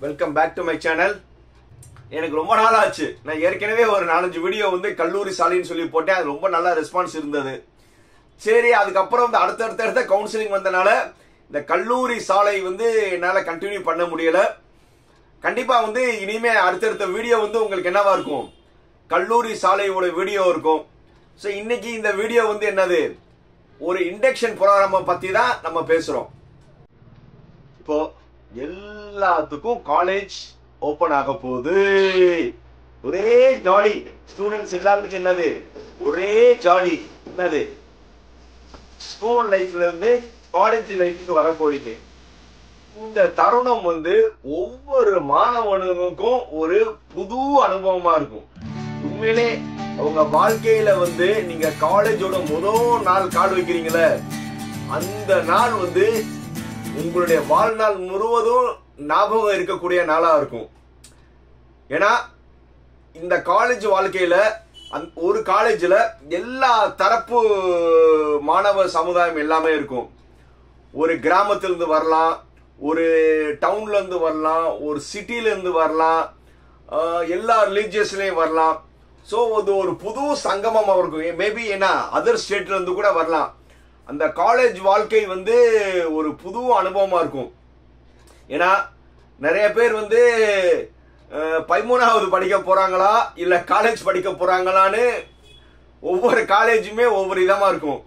Welcome back to my channel. எனக்கு ரொம்ப நாள் ஆச்சு. நான் ஏற்கனவே ஒரு 4-5 வீடியோ கல்லூரி சாலைன்னு சொல்லி போட்டேன். அது ரொம்ப நல்ல ரெஸ்பான்ஸ் இருந்தது. சரி, அதுக்கப்புறம் அடுத்தடுத்த கவுன்சிலிங் வந்தனால இந்த கல்லூரி சாலை என்னால் கண்டினியூ பண்ண முடியல. கண்டிப்பா இனிமே அடுத்தடுத்த வீடியோ உங்களுக்கு என்னவா இருக்கும், கல்லூரி சாலையோட வீடியோ இருக்கும். ஸோ இன்னைக்கு இந்த வீடியோ என்னது, ஒரு இண்டக்ஷன் ப்ரோக்ராமை பத்தி தான் நம்ம பேசுறோம். இப்போ எல்லாத்துக்கும் காலேஜ் ஓபன் ஆக போகுது. ஒரே ஜாலி. ஸ்டூடெண்ட்ஸ் எல்லாத்துக்கும் என்னது, ஒரே ஜாலி. என்னது, ஸ்கூல் லைஃப்ல இருந்து காலேஜ் லைஃப்க்கு வர போயிட்டு இந்த தருணம் ஒவ்வொரு மாணவனுக்கும் ஒரு புது அனுபவமா இருக்கும். உண்மையிலே அவங்க வாழ்க்கையில நீங்க காலேஜோட முதல் நாள் கால் வைக்கிறீங்களே, அந்த நாள் உங்களுடைய வாழ்நாள் முழுவதும் ஞாபகம் இருக்கக்கூடிய நாளா இருக்கும். ஏன்னா இந்த காலேஜ் வாழ்க்கையில ஒரு காலேஜ்ல எல்லா தரப்பு மாணவ சமுதாயம் எல்லாமே இருக்கும். ஒரு கிராமத்திலிருந்து வரலாம், ஒரு டவுன்ல இருந்து வரலாம், ஒரு சிட்டில இருந்து வரலாம், எல்லா ரிலீஜியஸ்லயும் வரலாம். ஸோ அது ஒரு புது சங்கமமா இருக்கும். மேபி ஏன்னா அதர் ஸ்டேட்ல இருந்து கூட வரலாம். அந்த காலேஜ் வாழ்க்கை ஒரு புது அனுபவமா இருக்கும். ஏன்னா நிறைய பேர் 13வது படிக்க போறாங்களா இல்ல காலேஜ் படிக்க போறாங்களான்னு ஒவ்வொரு காலேஜுமே ஒவ்வொரு விதமா இருக்கும்.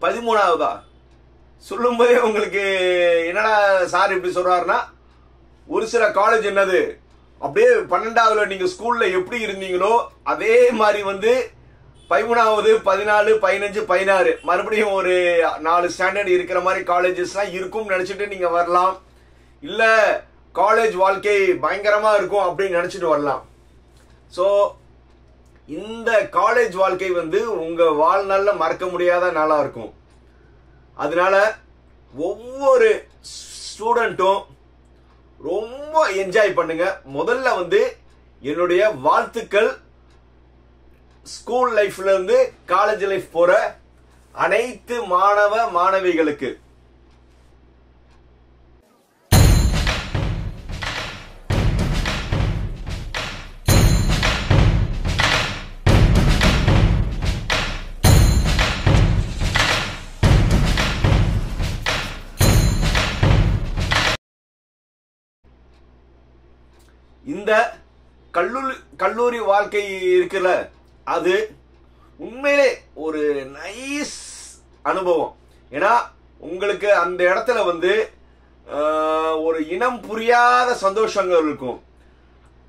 13வதா சொல்லும் போதே உங்களுக்கு என்னடா சார் இப்படி சொல்றாருன்னா, ஒரு சில காலேஜ் என்னது அப்படியே 12வதுல நீங்க ஸ்கூல்ல எப்படி இருந்தீங்களோ அதே மாதிரி 13வது 14 15 16 மறுபடியும் ஒரு 4 ஸ்டாண்டர்ட் இருக்கிற மாதிரி காலேஜஸ்லாம் இருக்கும் நினைச்சிட்டு நீங்க வரலாம். இல்ல காலேஜ் வாழ்க்கை பயங்கரமா இருக்கும் அப்படின்னு நினைச்சிட்டு வரலாம். ஸோ இந்த காலேஜ் வாழ்க்கை உங்க வாழ்நாள்ல மறக்க முடியாத நாளா இருக்கும். அதனால ஒவ்வொரு ஸ்டூடெண்ட்டும் ரொம்ப என்ஜாய் பண்ணுங்க. முதல்ல என்னுடைய வாழ்த்துக்கள் ஸ்கூல் லைஃப்ல இருந்து காலேஜ் லைஃப் போற அனைத்து மாணவ மாணவிகளுக்கு. இந்த கல்லூரி வாழ்க்கை இருக்குல்ல, அது உண்மையிலே ஒரு நைஸ் அனுபவம். ஏன்னா உங்களுக்கு அந்த இடத்துல ஒரு இனம் புரியாத சந்தோஷங்கள் இருக்கும்.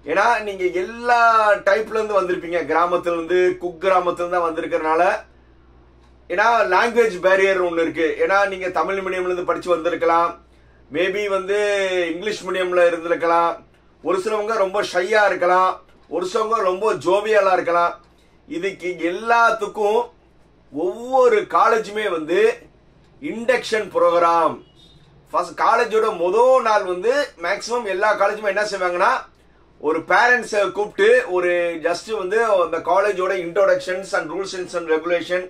ஏன்னா நீங்க எல்லா டைப்ல இருந்து வந்திருப்பீங்க. கிராமத்துல இருந்து, குக்கிராமத்துல இருந்து வந்திருக்கிறதுனால, ஏன்னா லாங்குவேஜ் பேரியர் ஒன்று இருக்கு. ஏன்னா நீங்க தமிழ் மீடியம்ல இருந்து படிச்சு வந்திருக்கலாம், மேபி இங்கிலீஷ் மீடியம்ல இருந்திருக்கலாம். ஒரு சிலவங்க ரொம்ப ஷையா இருக்கலாம், ஒரு சிலவங்க ரொம்ப ஜோவியலா இருக்கலாம். இதுக்கு எல்லாத்துக்கும் ஒவ்வொரு காலேஜுமே இண்டக்ஷன் ப்ரோக்ராம். ஃபர்ஸ்ட் காலேஜோட முதல் நாள் மேக்சிமம் எல்லா காலேஜுமே என்ன செய்வாங்கன்னா, ஒரு பேரண்ட்ஸை கூப்பிட்டு ஒரு ஜஸ்ட் அந்த காலேஜோட introductions and rules and regulation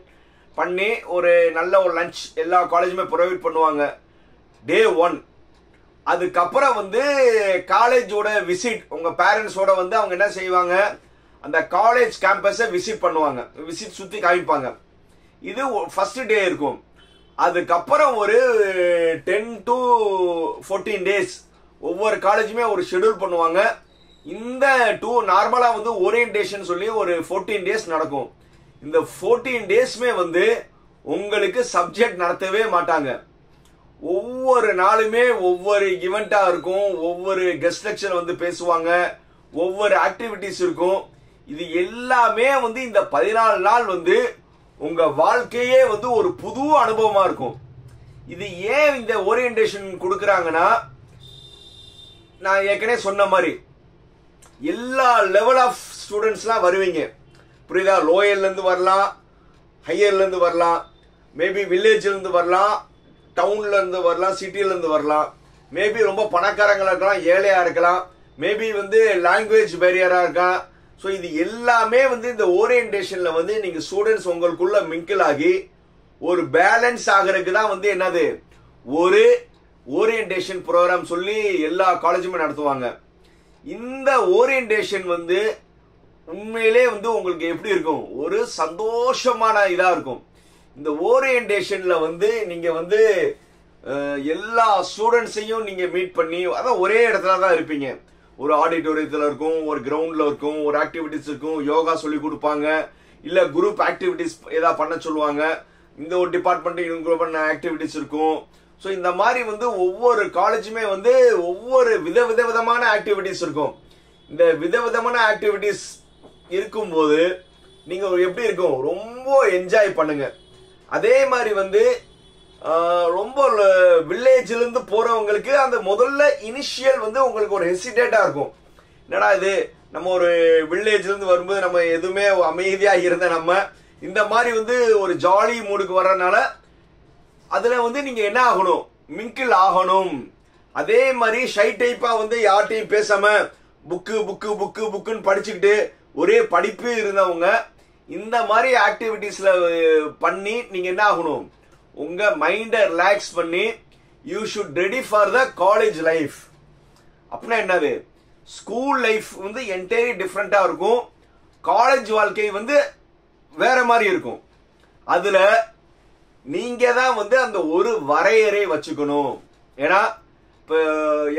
பண்ணி ஒரு நல்ல ஒரு லஞ்ச் எல்லா காலேஜுமே ப்ரொவைட் பண்ணுவாங்க டே 1. அதுக்கப்புறம் காலேஜோட விசிட், உங்க பேரண்ட்ஸோட அவங்க என்ன செய்வாங்க, அந்த காலேஜ் கேம்பஸை விசிட் பண்ணுவாங்க, விசிட் சுத்தி காமிப்பாங்க. இது ஃபர்ஸ்ட் டே இருக்கும். அதுக்கப்புறம் ஒரு 10 to 14 டேஸ் ஒவ்வொரு காலேஜுமே ஒரு ஷெட்யூல் பண்ணுவாங்க. இந்த நார்மலா ஓரியன்டேஷன் சொல்லி ஒரு 14 டேஸ் நடக்கும். இந்த 14 டேஸ்மே உங்களுக்கு சப்ஜெக்ட் நடத்தவே மாட்டாங்க. ஒவ்வொரு நாளுமே ஒவ்வொரு ஈவெண்டா இருக்கும், ஒவ்வொரு கெஸ்ட் லெக்சர் பேசுவாங்க, ஒவ்வொரு ஆக்டிவிட்டிஸ் இருக்கும். இது எல்லாமே இந்த 14 நாள் உங்க வாழ்க்கையே ஒரு புது அனுபவமா இருக்கும். இது ஏன் இந்த ஓரியன்டேஷன் கொடுக்கறாங்கன்னா, நான் ஏற்கனவே சொன்ன மாதிரி எல்லா லெவல் ஆஃப் ஸ்டூடெண்ட்ஸ்லாம் வருவீங்க. புரியுதா? லோயர்ல இருந்து வரலாம், ஹையர்ல இருந்து வரலாம், மேபி வில்லேஜ்ல இருந்து வரலாம், டவுன்ல இருந்து வரலாம், சிட்டில இருந்து வரலாம், மேபி ரொம்ப பணக்காரங்களா இருக்கலாம், ஏழையா இருக்கலாம், மேபி லாங்குவேஜ் பேரியரா இருக்கலாம். ஸோ இது எல்லாமே இந்த ஓரியன்டேஷன்ல நீங்க ஸ்டூடெண்ட்ஸ் உங்களுக்குள்ள மிங்கிள் ஆகி ஒரு பேலன்ஸ் ஆகிறதுக்கு தான் என்னது, ஒரு ஓரியன்டேஷன் ப்ரோக்ராம் சொல்லி எல்லா காலேஜுமே நடத்துவாங்க. இந்த ஓரியன்டேஷன் வந்து உண்மையிலே வந்து உங்களுக்கு எப்படி இருக்கும், ஒரு சந்தோஷமான இதா இருக்கும். இந்த ஓரியன்டேஷன்ல வந்து நீங்க வந்து எல்லா ஸ்டூடெண்ட்ஸையும் நீங்க மீட் பண்ணி, அதான் ஒரே இடத்துல தான் இருப்பீங்க. ஒரு ஆடிட்டோரியத்தில் இருக்கும், ஒரு கிரவுண்ட்ல இருக்கும், ஒரு ஆக்டிவிட்டிஸ் இருக்கும், யோகா சொல்லி கொடுப்பாங்க, இல்ல குரூப் ஆக்டிவிட்டிஸ் ஏதாவது பண்ண சொல்லுவாங்க, இந்த ஒரு டிபார்ட்மெண்ட் குரூப் ஆக்டிவிட்டிஸ் இருக்கும். ஸோ இந்த மாதிரி வந்து ஒவ்வொரு காலேஜுமே வந்து ஒவ்வொரு விதவிதமான ஆக்டிவிட்டிஸ் இருக்கும். இந்த விதவிதமான ஆக்டிவிட்டிஸ் இருக்கும்போது நீங்க எப்படி இருக்கும், ரொம்ப என்ஜாய் பண்ணுங்க. அதே மாதிரி வந்து ரொம்ப வில்லேஜ்ல இருந்து போறவங்களுக்கு அந்த முதல்ல இனிஷியல் வந்து உங்களுக்கு ஒரு ஹெசிடேட்டா இருக்கும். என்னடா இது, நம்ம ஒரு வில்லேஜ்ல இருந்து வரும்போது நம்ம எதுவுமே அமைதியா இருந்த நம்ம இந்த மாதிரி வந்து ஒரு ஜாலி மூடுக்கு வர்றதுனால அதுல வந்து நீங்க என்ன ஆகணும், மிங்கிள் ஆகணும். அதே மாதிரி ஷை டைப்பா வந்து யார்ட்டையும் பேசாம புக்குன்னு படிச்சுக்கிட்டு ஒரே படிப்பு இருந்தவங்க இந்த மாதிரி ஆக்டிவிட்டிஸ்ல பண்ணி நீங்க என்ன ஆகணும், உங்க மைண்டை ரிலாக்ஸ் பண்ணி you should ready for the college life. அப்படின்னா என்னது, ஸ்கூல் லைஃப் வந்து என்டையர்லி டிஃப்ரெண்டா இருக்கும், காலேஜ் வாழ்க்கை வந்து வேற மாதிரி இருக்கும். அதுல நீங்க தான் வந்து அந்த ஒரு வரையறை வச்சுக்கணும். ஏன்னா இப்போ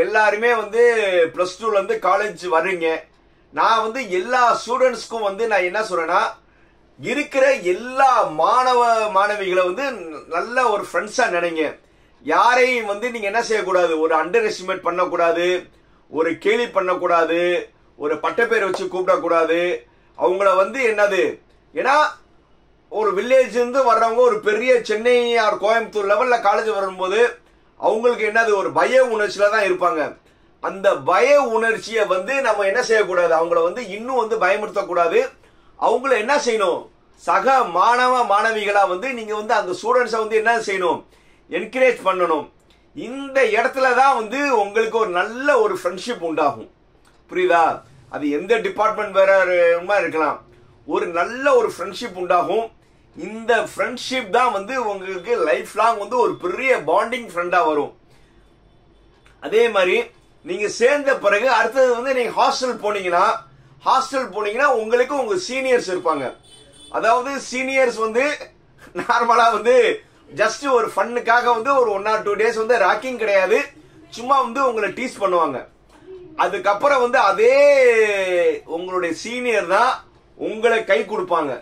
எல்லாருமே வந்து பிளஸ் டூல இருந்து காலேஜ் வர்றீங்க. நான் வந்து எல்லா ஸ்டூடெண்ட்ஸ்க்கும் வந்து நான் என்ன சொல்றேன்னா, இருக்கிற எல்லா மாணவ மாணவிகளை வந்து நல்ல ஒரு ஃப்ரெண்ட்ஸா நினைங்க. யாரையும் வந்து நீங்க என்ன செய்யக்கூடாது, ஒரு அண்டர் எஸ்டிமேட் பண்ணக்கூடாது, ஒரு கேலி பண்ணக்கூடாது, ஒரு பட்டப்பேர் வச்சு கூப்பிடக்கூடாது. அவங்கள வந்து என்னது, ஏன்னா ஒரு வில்லேஜ் இருந்து வர்றவங்க ஒரு பெரிய சென்னை ஆர் கோயம்புத்தூர் லெவல்ல காலேஜ் வரும்போது அவங்களுக்கு என்னது ஒரு பய உணர்ச்சியில தான் இருப்பாங்க. அந்த பய உணர்ச்சியை வந்து நம்ம என்ன செய்யக்கூடாது, அவங்கள வந்து இன்னும் வந்து பயமுறுத்தக்கூடாது. அவங்கள என்ன செய்யணும், சக மாணவ மாணவிகளா வந்து நீங்க வந்து அந்த ஸ்டூடெண்ட்ஸை வந்து என்ன செய்யணும், என்கரேஜ் பண்ணணும். இந்த இடத்துல தான் வந்து உங்களுக்கு ஒரு நல்ல ஒரு ஃப்ரெண்ட்ஷிப் உண்டாகும். புரியுதா? அது எந்த டிபார்ட்மெண்ட் வேற இருக்கலாம், ஒரு நல்ல ஒரு ஃப்ரெண்ட்ஷிப் உண்டாகும். இந்த ஃப்ரெண்ட்ஷிப் தான் வந்து உங்களுக்கு லைஃப் லாங் வந்து ஒரு பெரிய பாண்டிங் ஃப்ரெண்டா வரும். அதே மாதிரி நீங்க சேர்ந்த பிறகு அடுத்தது வந்து நீங்க ஹாஸ்டல் போனீங்கன்னா உங்களுக்கு உங்க சீனியர்ஸ் இருப்பாங்க. அதாவது சீனியர்ஸ் வந்து நார்மலா வந்து ஜஸ்ட் ஒரு ஃபன்னுக்காக வந்து ஒரு 1 or 2 days வந்து ராக்கிங் கிடையாது, சும்மா வந்து உங்களை டீஸ் பண்ணுவாங்க. அதுக்கப்புறம் வந்து அதே உங்களுடைய சீனியர் தான் உங்களை கை கொடுப்பாங்க.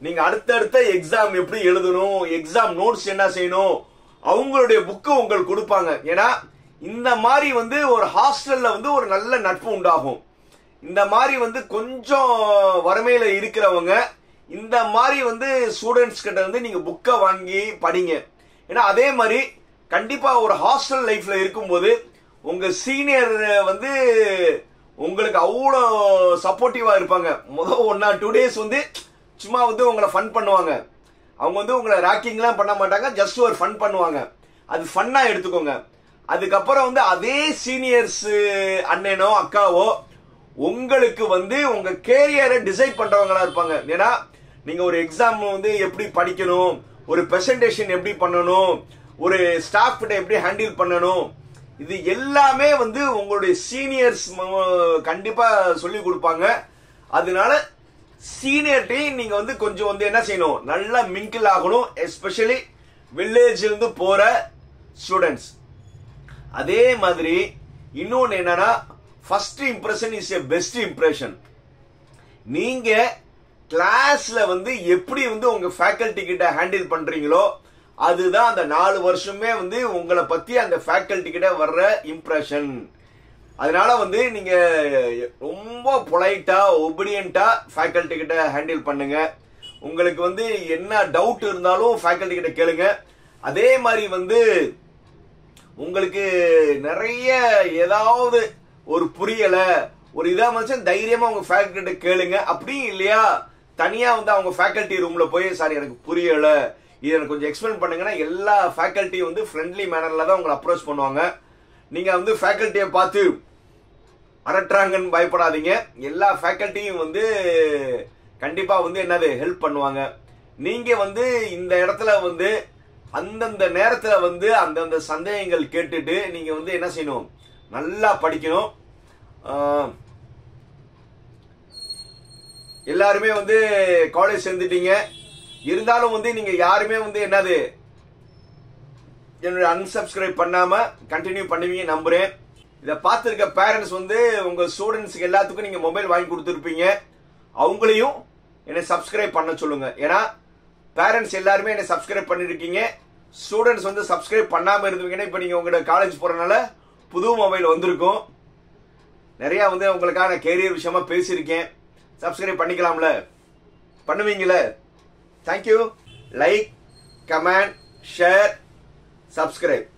நீங்க அடுத்தடுத்த எக்ஸாம் எப்படி எழுதணும், எக்ஸாம் நோட்ஸ் என்ன செய்யணும், அவங்களுடைய புக்கு உங்களுக்கு கொடுப்பாங்க. ஏன்னா இந்த மாதிரி வந்து ஒரு ஹாஸ்டல்ல வந்து ஒரு நல்ல நட்பு உண்டாகும். இந்த மாதிரி வந்து கொஞ்சம் வறுமையில இருக்கிறவங்க இந்த மாதிரி வந்து ஸ்டூடெண்ட்ஸ் கிட்ட வந்து நீங்க புக்கை வாங்கி படிங்க. ஏன்னா அதே மாதிரி கண்டிப்பா ஒரு ஹாஸ்டல் லைஃப்ல இருக்கும்போது உங்க சீனியர் வந்து உங்களுக்கு அவ்வளோ சப்போர்ட்டிவா இருப்பாங்க. முதல் 1 or 2 days வந்து சும்மா வந்து உங்களை ஃபன் பண்ணுவாங்க. அவங்க வந்து உங்களை ராக்கிங்லாம் பண்ண மாட்டாங்க, ஜஸ்ட் ஒரு ஃபன் பண்ணுவாங்க. அது ஃபன்னா எடுத்துக்கோங்க. அதுக்கப்புறம் வந்து அதே சீனியர்ஸ் அண்ணனோ அக்காவோ உங்களுக்கு வந்து உங்க கேரியரை டிசைட் பண்றவங்களா இருப்பாங்க. ஏன்னா நீங்க ஒரு எக்ஸாம் வந்து எப்படி படிக்கணும், ஒரு பிரசன்டேஷன் எப்படி பண்ணணும், ஒரு ஸ்டாஃப் கிட்ட எப்படி ஹேண்டில் பண்ணணும், இது எல்லாமே வந்து உங்களுடைய சீனியர்ஸ் கண்டிப்பா சொல்லி கொடுப்பாங்க. அதனால சீனியர்ட்டையும் நீங்க வந்து கொஞ்சம் வந்து என்ன செய்யணும், நல்லா மிங்கிள் ஆகணும். எஸ்பெஷலி வில்லேஜ் இருந்து போற ஸ்டூடெண்ட்ஸ். அதே மாதிரி இன்னொன்னு என்னன்னா, first impression is a best impression. நீங்க கிளாஸ்ல வந்து எப்படி வந்து உங்க ஃபேக்கல்டி கிட்ட ஹேண்டில் பண்றீங்களோ அதுதான் அந்த 4 வருஷமே வந்து உங்களை பத்தி அந்த ஃபேக்கல்டி கிட்ட வர்ற இம்ப்ரெஷன். அதனால வந்து நீங்க ரொம்ப பொலைட்டா ஒபீடியன்ட்டா ஃபேக்கல்டி கிட்ட ஹேண்டில் பண்ணுங்க. உங்களுக்கு வந்து என்ன டவுட் இருந்தாலும் ஃபேக்கல்டி கிட்ட கேளுங்க. அதே மாதிரி வந்து உங்களுக்கு நிறைய ஏதாவது ஒரு புரியல ஒரு இதா மனுஷன் தைரியமா உங்க ஃபேக்கல்டி கிட்ட கேளுங்க. அப்படியும் இல்லையா தனியா வந்து அவங்க ஃபேக்கல்டி ரூம்ல போய் சார் எனக்கு புரியல, இது எனக்கு கொஞ்சம் எக்ஸ்பிளைன் பண்ணுங்கன்னா எல்லா ஃபேக்கல்ட்டியும் வந்து ஃப்ரெண்ட்லி மேனர்ல தான் உங்களை அப்ரோச் பண்ணுவாங்க. நீங்க வந்து ஃபேக்கல்ட்டியை பார்த்து அரட்டுறாங்கன்னு பயப்படாதீங்க. எல்லா ஃபேக்கல்ட்டியும் வந்து கண்டிப்பா வந்து என்னது ஹெல்ப் பண்ணுவாங்க. நீங்க வந்து இந்த இடத்துல வந்து அந்தந்த நேரத்துல வந்து அந்தந்த சந்தேகங்கள் கேட்டுட்டு நீங்க வந்து என்ன செய்யணும், நல்லா படிக்கணும். எல்லாருமே வந்து காலேஜ் சேர்ந்துட்டீங்க, இருந்தாலும் வந்து நீங்க யாருமே வந்து என்னது என்னோட அன்சப்ஸ்கிரைப் பண்ணாம கண்டினியூ பண்ணுவீங்க நம்புறேன். இதை பார்த்துருக்க பேரண்ட்ஸ் வந்து உங்க ஸ்டூடெண்ட்ஸுக்கு எல்லாத்துக்கும் நீங்க மொபைல் வாங்கி கொடுத்துருப்பீங்க, அவங்களையும் என்னை சப்ஸ்கிரைப் பண்ண சொல்லுங்க. ஏன்னா பேரண்ட்ஸ் எல்லாருமே என்னை சப்ஸ்கிரைப் பண்ணிருக்கீங்க, ஸ்டூடெண்ட்ஸ் வந்து சப்ஸ்கிரைப் பண்ணாம இருந்தீங்கன்னா இப்ப நீங்க உங்களோட காலேஜ் போறதுனால புது மொபைல் வந்திருக்கும். நிறைய வந்து உங்களுக்கான கேரியர் விஷயமா பேசியிருக்கேன், சப்ஸ்கிரைப் பண்ணிக்கலாம்ல, பண்ணுவீங்களே? Thank you. Like, comment, share, subscribe.